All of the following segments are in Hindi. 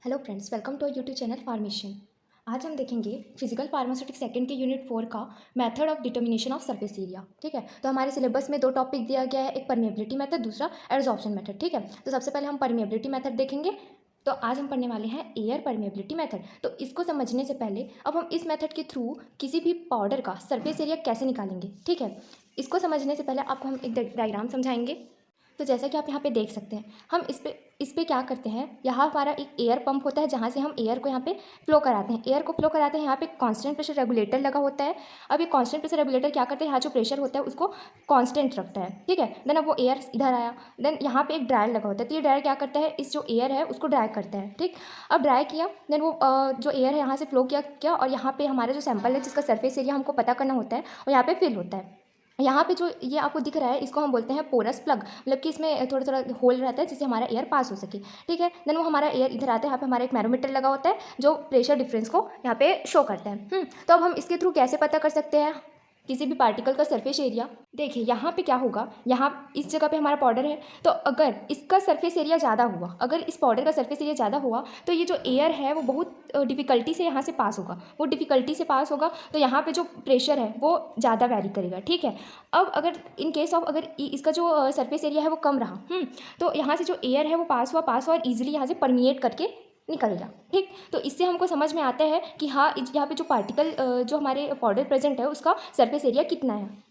Hello friends, welcome to YouTube channel Pharmation. आज हम देखेंगे फिजिकल फार्मास्यूटिक्स सेकंड के यूनिट 4 का method of determination of surface area. ठीक है, तो हमारे सिलेबस में दो टॉपिक दिया गया है, एक परमिएबिलिटी मेथड, दूसरा एडजॉर्प्शन मेथड। ठीक है, तो सबसे पहले हम परमिएबिलिटी मेथड देखेंगे। तो आज हम पढ़ने वाले हैं एयर परमिएबिलिटी मेथड। तो इसको समझने से पहले अब हम इस मेथड के थ्रू किसी भी पाउडर का सरफेस एरिया कैसे निकालेंगे। ठीक है, इसको समझने से पहले आपको हम एक डायग्राम समझाएंगे। तो जैसा कि आप यहाँ पे देख सकते हैं, हम इस पे क्या करते हैं, यहाँ हमारा एक एयर पंप होता है जहाँ से हम एयर को यहाँ पे फ्लो कराते हैं। एयर को फ्लो कराते हैं, यहाँ पे कांस्टेंट प्रेशर रेगुलेटर लगा होता है। अब ये कांस्टेंट प्रेशर रेगुलेटर क्या करता है, यहाँ जो प्रेशर होता है उसको कांस्टेंट रखता है। ठीक है, देन अब वो एयर इधर आया, देन यहाँ पे एक ड्रायर लगा होता है। तो ये ड्रायर क्या करता है, इस जो एयर है उसको ड्राई करता है। ठीक, अब ड्राई किया, देन वो जो एयर है यहाँ से फ्लो किया और यहाँ पे हमारा जो सैंपल है जिसका सर्फेस एरिया हमको पता करना होता है और यहाँ पे फिल होता है। यहाँ पे जो ये आपको दिख रहा है इसको हम बोलते हैं पोरस प्लग, मतलब कि इसमें थोड़ा थोड़ा होल रहता है जिससे हमारा एयर पास हो सके। ठीक है, देन वो हमारा एयर इधर आता है, यहाँ पे हमारा एक मैनोमीटर लगा होता है जो प्रेशर डिफरेंस को यहाँ पे शो करता है। तो अब हम इसके थ्रू कैसे पता कर सकते हैं किसी भी पार्टिकल का सरफेस एरिया। देखिए यहाँ पे क्या होगा, यहाँ इस जगह पे हमारा पाउडर है, तो अगर इसका सरफेस एरिया ज़्यादा हुआ, अगर इस पाउडर का सरफेस एरिया ज़्यादा हुआ तो ये जो एयर है वो बहुत डिफ़िकल्टी से यहाँ से पास होगा। वो डिफ़िकल्टी से पास होगा तो यहाँ पे जो प्रेशर है वो ज़्यादा वैरी करेगा। ठीक है, अब अगर इन केस ऑफ अगर इसका जो सरफेस एरिया है वो कम रहा, तो यहाँ से जो एयर है वो पास हुआ और ईजिली यहाँ से परमिएट करके निकल गया। ठीक, तो इससे हमको समझ में आता है कि हाँ, यहाँ पे जो पार्टिकल जो हमारे पाउडर प्रेजेंट है उसका सरफेस एरिया कितना है।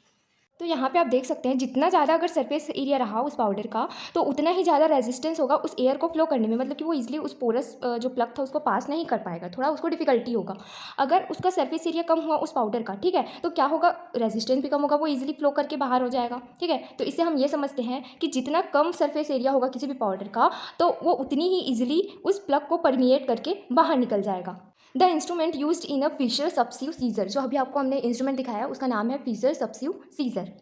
तो यहाँ पे आप देख सकते हैं जितना ज़्यादा अगर सरफेस एरिया रहा उस पाउडर का तो उतना ही ज़्यादा रेजिस्टेंस होगा उस एयर को फ्लो करने में, मतलब कि वो इजीली उस पोरस जो प्लग था उसको पास नहीं कर पाएगा, थोड़ा उसको डिफिकल्टी होगा। अगर उसका सरफेस एरिया कम हुआ उस पाउडर का, ठीक है, तो क्या होगा, रेजिस्टेंस भी कम होगा, वो इजीली फ्लो करके बाहर हो जाएगा। ठीक है, तो इससे हम ये समझते हैं कि जितना कम सरफेस एरिया होगा किसी भी पाउडर का तो वो उतनी ही ईजिली उस प्लग को परमिएट करके बाहर निकल जाएगा। The instrument used in a fissure सब्सिव सीजर, जो अभी आपको हमने इंस्ट्रूमेंट दिखाया उसका नाम है फिशर सब्सिव सीजर।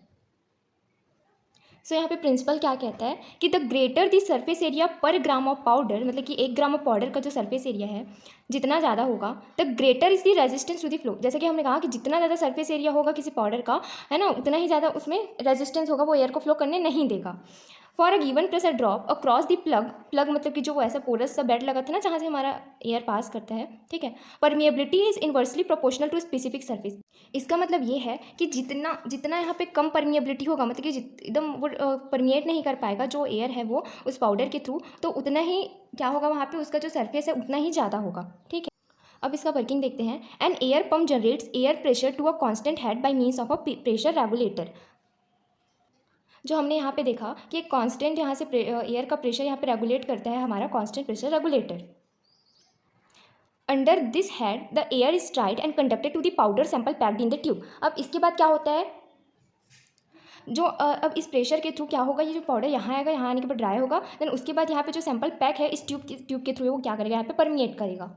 सो यहाँ पे प्रिंसिपल क्या कहता है कि the greater the surface area पर ग्राम ऑफ पाउडर, मतलब कि 1 ग्राम ऑफ पाउडर का जो सरफेस एरिया है जितना ज़्यादा होगा the greater is the resistance to the flow. जैसे कि हमने कहा कि जितना ज़्यादा सरफेस एरिया होगा किसी पाउडर का, है ना, उतना ही ज़्यादा उसमें रेजिस्टेंस होगा, वो एयर को फ्लो करने नहीं देगा। For a given pressure drop across the plug मतलब कि जो वो ऐसा पोरस सा बेड लगा था ना जहाँ से हमारा एयर पास करता है। ठीक है, permeability is inversely proportional to specific surface. इसका मतलब ये है कि जितना जितना यहाँ पे कम परमिएबिलिटी होगा, मतलब कि एकदम वो परमिएट नहीं कर पाएगा जो एयर है वो उस पाउडर के थ्रू, तो उतना ही क्या होगा वहाँ पे उसका जो सरफेस है उतना ही ज़्यादा होगा। ठीक है, अब इसका वर्किंग देखते हैं। An air pump generates air pressure to a constant head by means of a pressure regulator. जो हमने यहाँ पे देखा कि एक कांस्टेंट यहाँ से एयर का प्रेशर यहाँ पे रेगुलेट करता है हमारा constant pressure regulator. Under this head the air is dried and conducted to the powder sample packed in the tube. अब इसके बाद क्या होता है, जो अब इस प्रेशर के थ्रू क्या होगा, ये जो पाउडर यहाँ आएगा, यहाँ आने के बाद ड्राई होगा, देन उसके बाद यहाँ पे जो सैंपल पैक है इस ट्यूब के थ्रू वो क्या करेगा, यहाँ पे परमिएट करेगा।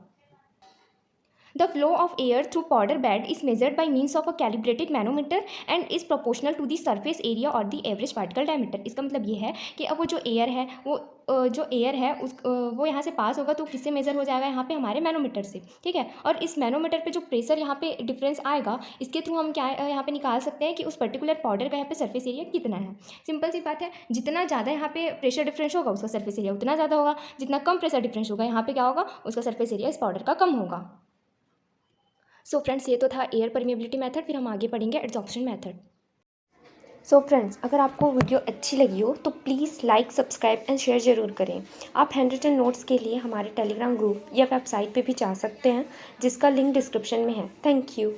The flow of air through powder bed is measured by means of a calibrated manometer and is proportional to the surface area or the average particle diameter। इसका मतलब ये है कि अब वो जो एयर है वो यहाँ से पास होगा तो किससे मेज़र हो जाएगा, यहाँ पे हमारे मैनोमीटर से। ठीक है, और इस मैनोमीटर पे जो प्रेशर यहाँ पे डिफरेंस आएगा इसके थ्रू हम क्या यहाँ पे निकाल सकते हैं कि उस पर्टिकुलर पाउडर का यहाँ पे सरफेस एरिया कितना है। सिंपल सी बात है, जितना ज़्यादा यहाँ पे प्रेशर डिफरेंस होगा उसका सरफेस एरिया उतना ज़्यादा होगा, जितना कम प्रेशर डिफरेंस होगा यहाँ पे क्या होगा, उसका सरफेस एरिया इस पाउडर का कम होगा। सो फ्रेंड्स, ये तो था एयर परमिएबिलिटी मेथड, फिर हम आगे पढ़ेंगे एडजॉर्प्शन मेथड। सो फ्रेंड्स, अगर आपको वीडियो अच्छी लगी हो तो please like, subscribe and share ज़रूर करें। आप हैंड रिटन नोट्स के लिए हमारे टेलीग्राम ग्रुप या वेबसाइट पे भी जा सकते हैं जिसका लिंक डिस्क्रिप्शन में है। Thank you.